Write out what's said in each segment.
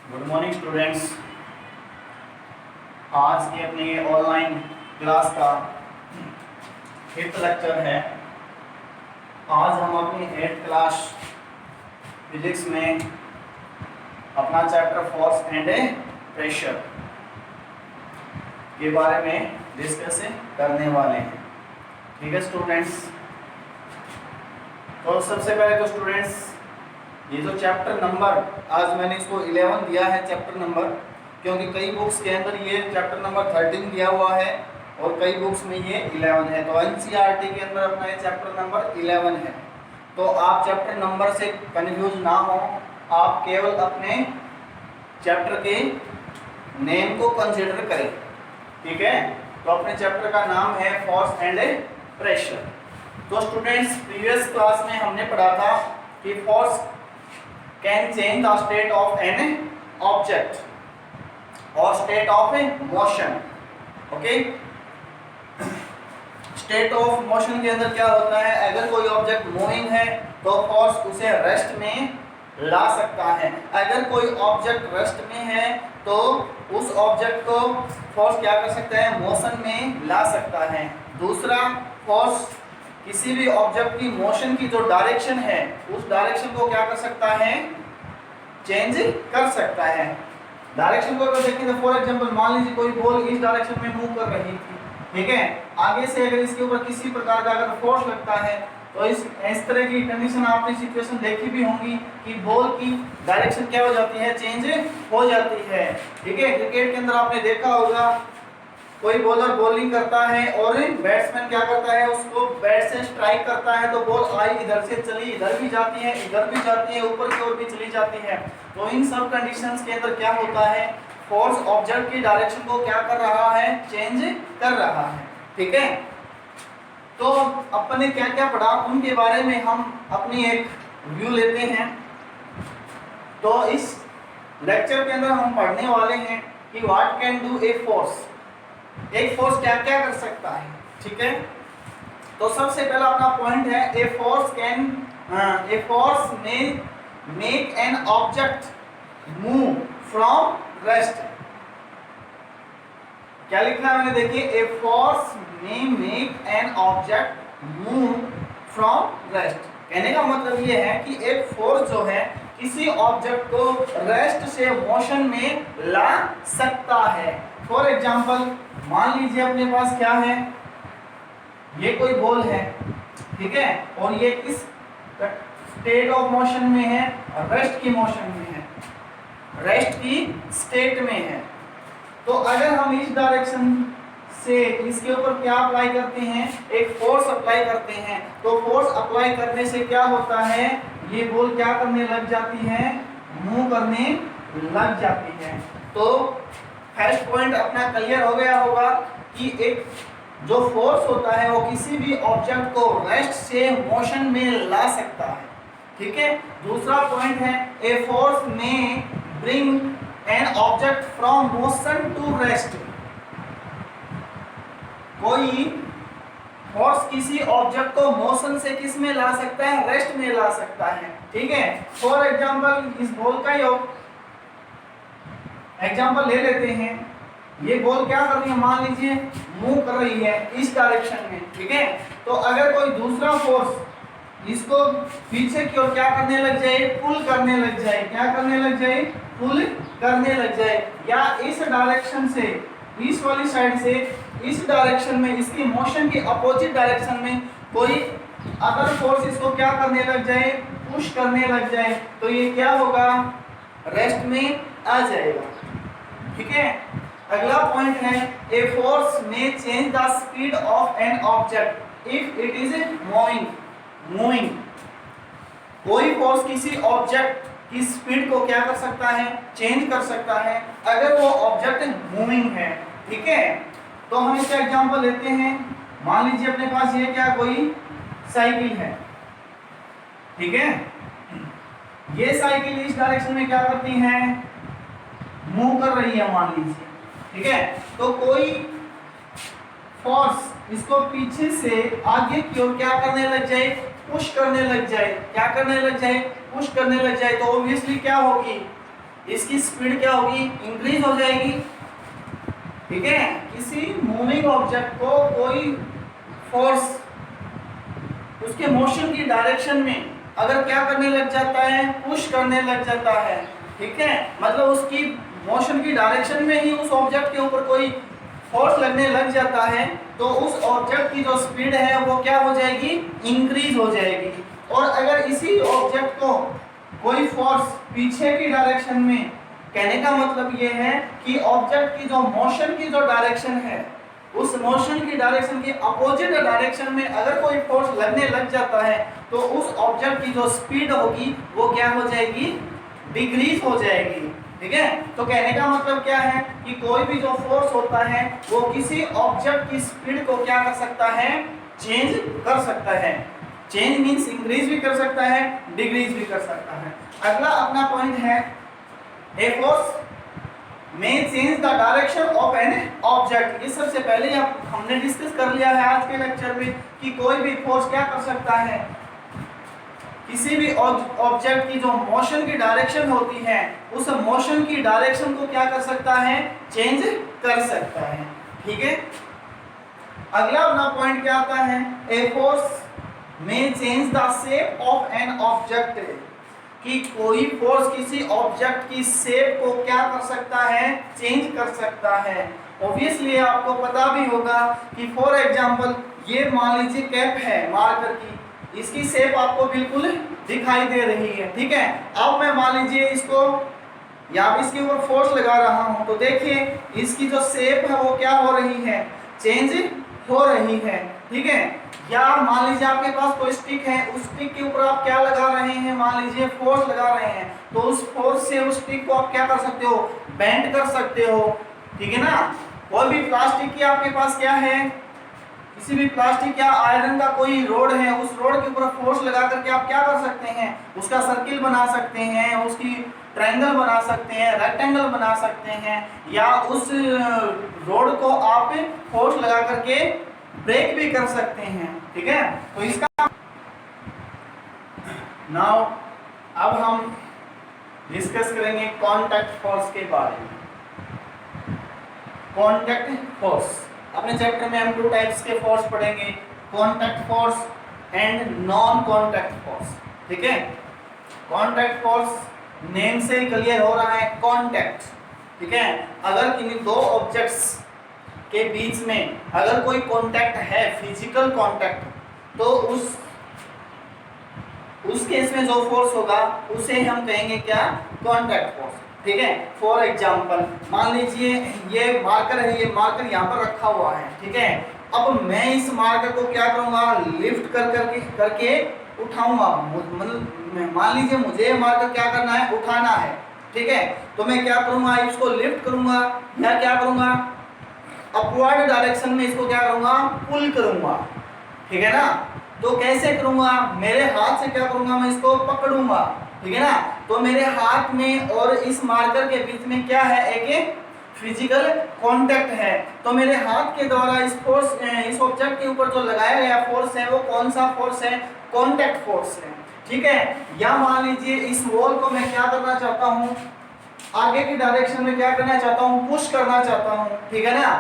Good morning students. आज के अपने ऑनलाइन क्लास का 5th लेक्चर है। आज हम अपनी 8th क्लास फिजिक्स में अपना चैप्टर फोर्स एंड प्रेशर के बारे में डिस्कस करने वाले हैं। ठीक है स्टूडेंट्स। तो सबसे पहले तो स्टूडेंट्स ये जो चैप्टर नंबर आज मैंने इसको 11 दिया है चैप्टर नंबर, क्योंकि कई बुक्स के अंदर ये चैप्टर नंबर 13 दिया हुआ है और कई बुक्स में ये 11 है। तो एनसीईआरटी के अंदर अपना ये चैप्टर नंबर 11 है। तो आप चैप्टर नंबर से कंफ्यूज ना हो, आप केवल अपने चैप्टर के नेम को कंसीडर करें। ठीक है। तो अपने चैप्टर का नाम है फोर्स एंड प्रेशर। तो स्टूडेंट्स प्रीवियस क्लास में हमने पढ़ा था कि force can change the state of an object और state of a motion. Okay. State of motion के अंदर क्या होता है, अगर कोई ऑब्जेक्ट मूविंग है तो फोर्स उसे रेस्ट में ला सकता है। अगर कोई ऑब्जेक्ट रेस्ट में है तो उस ऑब्जेक्ट को फोर्स क्या कर सकता है, मोशन में ला सकता है। दूसरा, फोर्स किसी भी ऑब्जेक्ट की मोशन की जो डायरेक्शन है उस डायरेक्शन को क्या कर सकता है, चेंज कर सकता है। डायरेक्शन को अगर देखें तो फॉर एग्जांपल मान लीजिए कोई बॉल इस डायरेक्शन में मूव कर रही थी, ठीक है। आगे से अगर इसके ऊपर किसी प्रकार का अगर फोर्स लगता है तो इस तरह की कंडीशन आपने सिचुएशन देखी भी होंगी कि बॉल की डायरेक्शन क्या हो जाती है, चेंज हो जाती है। ठीक है। क्रिकेट के अंदर आपने देखा होगा कोई बॉलर बॉलिंग करता है और बैट्समैन क्या करता है, उसको बैट से स्ट्राइक करता है तो बॉल आई इधर से चली इधर भी जाती है, इधर भी जाती है, ऊपर की ओर भी चली जाती है। तो इन सब कंडीशंस के अंदर क्या होता है, फोर्स ऑब्जेक्ट की डायरेक्शन को क्या कर रहा है, चेंज कर रहा है। ठीक है। तो अपन ने क्या क्या पढ़ा उनके बारे में हम अपनी एक व्यू लेते हैं। तो इस लेक्चर के अंदर हम पढ़ने वाले हैं कि what can do a force. एक फोर्स क्या क्या कर सकता है। ठीक है। तो सबसे पहला अपना पॉइंट है ए फोर्स में make an object move from rest. क्या लिखना है मैंने, देखिए ए फोर्स में make an object move from rest. कहने का मतलब ये है कि एक फोर्स जो है किसी ऑब्जेक्ट को रेस्ट से मोशन में ला सकता है। फॉर एग्जांपल मान लीजिए अपने पास क्या है, ये कोई बॉल है, ठीक है, और ये किस स्टेट ऑफ मोशन में है, रेस्ट की मोशन में है, रेस्ट की स्टेट में है। तो अगर हम इस डायरेक्शन से इसके ऊपर क्या अप्लाई करते हैं, एक फोर्स अप्लाई करते हैं, तो फोर्स अप्लाई करने से क्या होता है, ये बॉल क्या करने लग जाती है, मूव करने लग जाती है। तो फर्स्ट पॉइंट अपना क्लियर हो गया होगा कि एक जो फोर्स होता है वो किसी भी ऑब्जेक्ट को रेस्ट से मोशन में ला सकता है। ठीक है। दूसरा पॉइंट है a force may bring an object from motion to rest. कोई फोर्स किसी ऑब्जेक्ट को मोशन से किस में ला सकता है, रेस्ट में ला सकता है। ठीक है। फॉर एग्जांपल इस बॉल का एग्जांपल ले लेते हैं। ये बॉल क्या कर रही है, मान लीजिए मूव कर रही है इस डायरेक्शन में, ठीक है। तो अगर कोई दूसरा फोर्स इसको पीछे की ओर क्या करने लग जाए, पुल करने लग जाए, क्या करने लग जाए, पुल करने लग जाए, या इस डायरेक्शन से इस वाली साइड से इस डायरेक्शन में इसकी मोशन की अपोजिट डायरेक्शन में कोई अदर फोर्स इसको क्या करने लग जाए, पुश करने लग जाए, तो ये क्या होगा, रेस्ट में आ जाएगा। ठीक है। अगला पॉइंट है ए फोर्स में change the speed of an object if it is moving. कोई फोर्स किसी ऑब्जेक्ट की स्पीड को क्या कर सकता है, चेंज कर सकता है अगर वो ऑब्जेक्ट मूविंग है। ठीक है। तो हम इसका एग्जांपल लेते हैं। मान लीजिए अपने पास ये क्या कोई साइकिल है, ठीक है। ये साइकिल इस डायरेक्शन में क्या करती है, मूव कर रही है मान लीजिए, ठीक है। तो कोई फोर्स इसको पीछे से आगे की ओर क्या करने लग जाए, पुश करने लग जाए, क्या करने लग जाए, पुश करने लग जाए, तो ऑब्वियसली क्या होगी, इसकी स्पीड क्या होगी, इंक्रीज हो जाएगी। ठीक है, किसी मूविंग ऑब्जेक्ट को कोई फोर्स उसके मोशन की डायरेक्शन में अगर क्या करने लग जाता है, पुश करने लग जाता है, ठीक है, मतलब उसकी मोशन की डायरेक्शन में ही उस ऑब्जेक्ट के ऊपर कोई फोर्स लगने लग जाता है, तो उस ऑब्जेक्ट की जो स्पीड है वो क्या हो जाएगी, इंक्रीज हो जाएगी। और अगर इसी ऑब्जेक्ट को कोई फोर्स पीछे की डायरेक्शन में, कहने का मतलब ये है कि ऑब्जेक्ट की जो मोशन की जो डायरेक्शन है, उस मोशन की डायरेक्शन की अपोजिट डायरेक्शन में अगर कोई फोर्स लगने लग जाता है, तो उस ऑब्जेक्ट की जो स्पीड होगी वो क्या हो जाएगी, डिक्रीज हो जाएगी। ठीक है, तो कहने का मतलब क्या है कि कोई भी जो फोर्स होता है वो किसी ऑब्जेक्ट की स्पीड को क्या कर सकता है, चेंज कर सकता है। चेंज मींस इंक्रीज भी कर सकता है, डिक्रीज भी कर सकता है। अगला अपना पॉइंट है, ए फोर्स में change the direction of an object. ये सबसे पहले हमने डिस्कस कर लिया है आज के लेक्चर में कि कोई भी फोर्स क्या कर सकता है, किसी भी ऑब्जेक्ट की जो मोशन की डायरेक्शन होती है उस मोशन की डायरेक्शन को क्या कर सकता है, चेंज कर सकता है। ठीक है, अगला अपना पॉइंट क्या आता है, ए फोर्स में change the shape of an object, कि कोई फोर्स किसी ऑब्जेक्ट की शेप को क्या कर सकता है, चेंज कर सकता है। ऑब्वियसली आपको पता भी होगा कि फॉर एग्जांपल ये मान लीजिए कैप है मार्कर की, इसकी शेप आपको बिल्कुल दिखाई दे रही है। ठीक है, अब मैं मान लीजिए इसको या इसके ऊपर फोर्स लगा रहा हूं, तो देखिए इसकी जो शेप है वो क्या हो रही है, चेंज हो रही है। ठीक है, या मान लीजिए आपके पास कोई स्टिक है, उस स्टिक के ऊपर आप क्या लगा रहे हैं, मान लीजिए फोर्स लगा रहे हैं, तो उस फोर्स से उस स्टिक को आप क्या कर सकते हो, बेंड कर सकते हो। ठीक है ना, कोई भी प्लास्टिक की आपके पास क्या है, किसी भी प्लास्टिक या आयरन का कोई रोड है, उस रोड के ऊपर फोर्स लगा करके आप क्या कर सकते हैं, उसका सर्किल बना सकते हैं, उसकी ट्रायंगल बना सकते हैं, रेक्टेंगल बना सकते हैं, या उस रोड को आप फोर्स लगा करके ब्रेक भी कर सकते हैं। ठीक है, तो इसका नाउ अब हम डिस्कस करेंगे कांटेक्ट फोर्स के बारे में। कांटेक्ट फोर्स अपने चैप्टर में हम 2 टाइप्स के फोर्स पढ़ेंगे, contact force and non contact force. ठीक है, कांटेक्ट फोर्स नेम से क्लियर हो रहा है, कांटेक्ट। ठीक है, अगर किन्हीं दो ऑब्जेक्ट्स के बीच में अगर कोई कांटेक्ट है, फिजिकल कांटेक्ट, तो उस केस में जो फोर्स होगा उसे हम कहेंगे क्या, कांटेक्ट फोर्स। ठीक है, फॉर एग्जांपल मान लीजिए ये मार्कर है, ये मार्कर यहाँ पर रखा हुआ है। ठीक है, अब मैं इस मार्कर को क्या करूंगा, लिफ्ट करके उठाऊंगा। मान लीजिए मुझे मार्कर क्या करना है, उठाना है। ठीक है, तो मैं क्या करूंगा, इसको लिफ्ट करूंगा या क्या करूंगा, अपवर्ड डायरेक्शन में इसको क्या करूंगा, पुल करूंगा। ठीक है ना, तो कैसे करूंगा, मेरे हाथ से क्या करूंगा, मैं इसको पकड़ूंगा। ठीक है ना, तो मेरे हाथ में और इस मार्कर के बीच में क्या है, एक फिजिकल कांटेक्ट है। तो मेरे हाथ के द्वारा इस ऑब्जेक्ट के ऊपर जो लगाया गया फोर्स है वो कौन सा फोर्स है, कांटेक्ट फोर्स है। ठीक है, या मान लीजिए इस वॉल को मैं क्या करना चाहता हूँ, आगे की डायरेक्शन में क्या करना चाहता हूँ, पुश करना चाहता हूँ। ठीक है ना,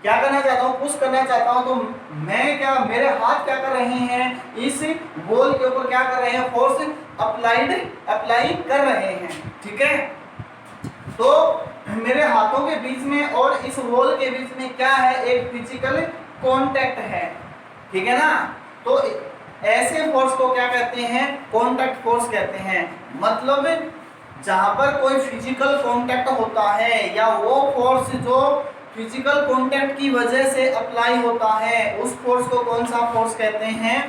क्या करना चाहता हूँ, पुश करना चाहता हूँ, तो मैं क्या, मेरे हाथ क्या कर रहे हैं, इस वॉल के ऊपर क्या कर रहे हैं, फोर्स अप्लाई कर रहे हैं। ठीक है, तो मेरे हाथों के बीच में और इस वॉल के बीच में क्या है, एक फिजिकल कांटेक्ट है। ठीक है ना, तो ऐसे फोर्स को क्या कहते हैं, कांटेक्ट फोर्स कहते हैं। मतलब जहां पर कोई फिजिकल कांटेक्ट होता है या वो फोर्स जो फिजिकल कांटेक्ट की वजह से अप्लाई होता है, उस फोर्स को कौन सा फोर्स कहते हैं,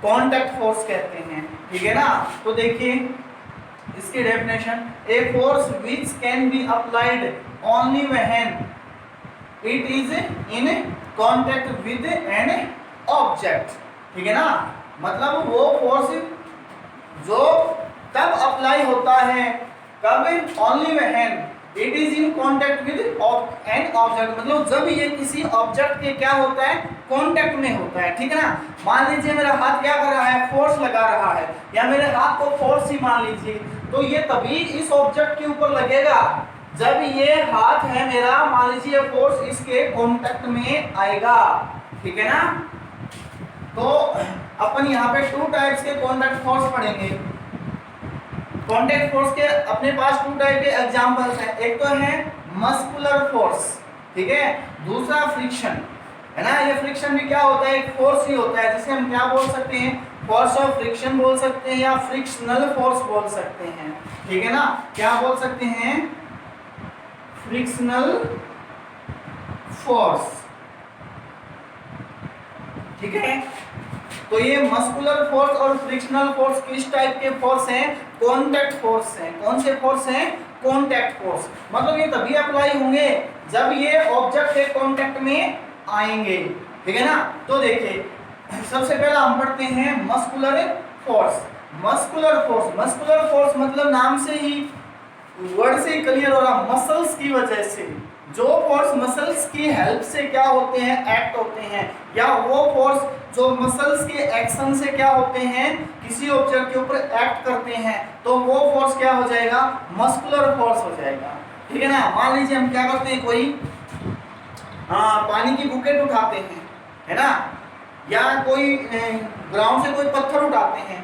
कांटेक्ट फोर्स कहते हैं। ठीक है ना, तो देखिए इसकी definition, a force which can be applied only when it is in contact with an object. ठीक है ना, मतलब वो फोर्स जो तब अप्लाई होता है, कब, only when it is in contact with an object, मतलब जब ये किसी ऑब्जेक्ट के क्या होता है, कांटेक्ट में होता है। ठीक है ना, मान लीजिए मेरा हाथ क्या कर रहा है, फोर्स फोर्स लगा रहा है, या मेरे हाथ को फोर्स ही मान लीजिए, तो ये तभी इस ऑब्जेक्ट के ऊपर लगेगा जब ये हाथ है मेरा, मान लीजिए फोर्स इसके कांटेक्ट में आएगा, ठीक है ना। तो अपन यहाँ पे टू टाइप्स के कांटेक्ट फोर्स पढ़ेंगे। कांटेक्ट फोर्स के अपने पास टू टाइप के एग्जांपल्स हैं, एक तो है मस्कुलर फोर्स, ठीक है, दूसरा फ्रिक्शन, है ना। ये फ्रिक्शन भी क्या होता है, एक फोर्स ही होता है, जिसे हम क्या बोल सकते हैं, फोर्स ऑफ फ्रिक्शन बोल सकते हैं, या फ्रिक्शनल फोर्स बोल सकते हैं, ठीक है ना। क्या बोल सकते हैं, फ्रिक्शनल फोर्स, ठीक है। तो ये मस्कुलर फोर्स और फ्रिक्शनल फोर्स किस टाइप के फोर्स हैं, कांटेक्ट फोर्स हैं। कौन से फोर्स हैं, कांटेक्ट फोर्स। मतलब ये तभी अप्लाई होंगे जब ये ऑब्जेक्ट के कांटेक्ट में आएंगे, ठीक है ना। तो देखिए सबसे पहला हम पढ़ते हैं muscular force. Muscular force, muscular force मतलब नाम से ही, वर्ड से क्लियर हो रहा, मसल्स की वजह से, जो फोर्स मसल्स की हेल्प से क्या होते हैं, एक्ट होते हैं, या वो फोर्स जो मसल्स के एक्शन से क्या होते हैं, किसी ऑब्जेक्ट के ऊपर एक्ट करते हैं, तो वो फोर्स क्या हो जाएगा, मस्कुलर फोर्स हो जाएगा, ठीक है ना। मान लीजिए हम क्या करते हैं, कोई पानी की बुकेट उठाते हैं, है ना, या कोई ग्राउंड से कोई पत्थर उठाते हैं,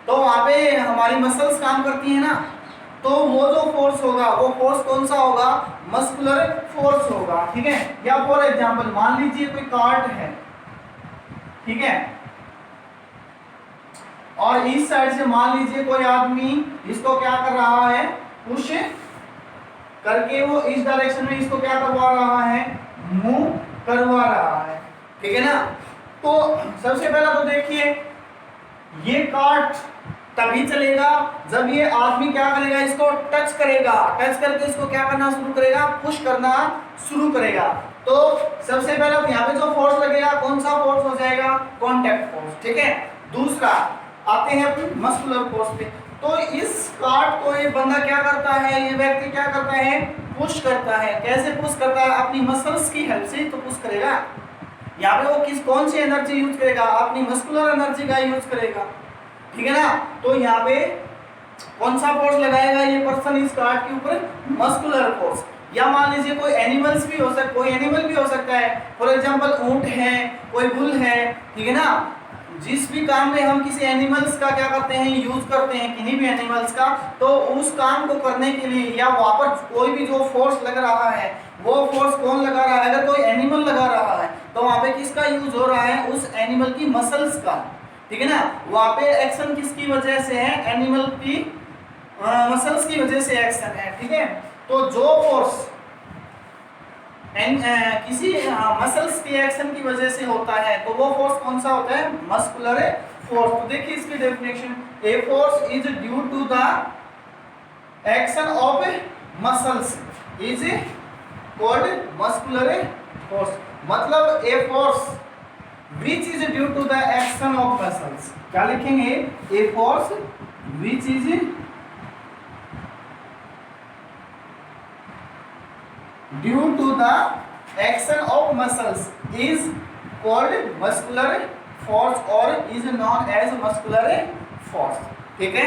तो वहाँ पे हमारी मसल्स काम करती है ना, तो वो जो फोर्स होगा वो फोर्स कौन सा होगा, मस्कुलर फोर्स होगा, ठीक है। या फॉर एग्जांपल मान लीजिए कोई कार्ट है, ठीक है, और इस साइड से मान लीजिए कोई आदमी इसको क्या कर रहा है, पुश करके वो इस डायरेक्शन में इसको क्या करवा रहा है, मूव करवा रहा है, ठीक है ना। तो सबसे पहला तो देखिए ये कार्ट तभी चलेगा जब ये आदमी क्या करेगा, इसको टच करेगा, टच करके इसको क्या करना शुरू करेगा, पुश करना शुरू करेगा। तो सबसे पहला यहाँ पे जो फोर्स लगेगा कौन सा फोर्स हो जाएगा, कांटेक्ट फोर्स, ठीक है। दूसरा आते हैं अपन मस्कुलर फोर्स पे। तो इस कार्ट को ये बंदा क्या करता है, ये व्यक्ति क्या करता है, पुश करता है। कैसे पुश करता है, अपनी मसल्स की हेल्प से तो पुश करेगा। यहाँ पे वो कौन सी एनर्जी यूज करेगा, अपनी मस्कुलर एनर्जी का यूज करेगा, ठीक है ना। तो यहाँ पे कौन सा फोर्स लगाएगा ये पर्सन इस कार्ट के ऊपर, मस्कुलर फोर्स। या मान लीजिए कोई एनिमल्स भी हो सकता, कोई एनिमल भी हो सकता है, फॉर एग्जांपल ऊंट है, कोई बुल है, ठीक है ना। जिस भी काम में हम किसी एनिमल्स का क्या करते हैं, यूज करते हैं किन्हीं भी एनिमल्स का, तो उस काम को करने के लिए या वहां पर कोई भी जो फोर्स लग रहा है, वो फोर्स कौन लगा रहा है, अगर कोई एनिमल लगा रहा है तो वहां पे किसका यूज हो रहा है, उस एनिमल की मसल्स का, ठीक है ना। वहां पे एक्शन किसकी वजह से है, एनिमल की मसल्स की वजह से एक्शन है, ठीक है। तो जो फोर्स किसी मसल्स के एक्शन की वजह से होता है तो वो फोर्स कौन सा होता है, मस्कुलर फोर्स। तो देखिए इसकी definition, a force is due to the action of muscles is called muscular force. मतलब a force which is due to the action of muscles, क्या लिखेंगे, a force which is due to the action of muscles is called muscular force or is known as muscular force, ठीक है।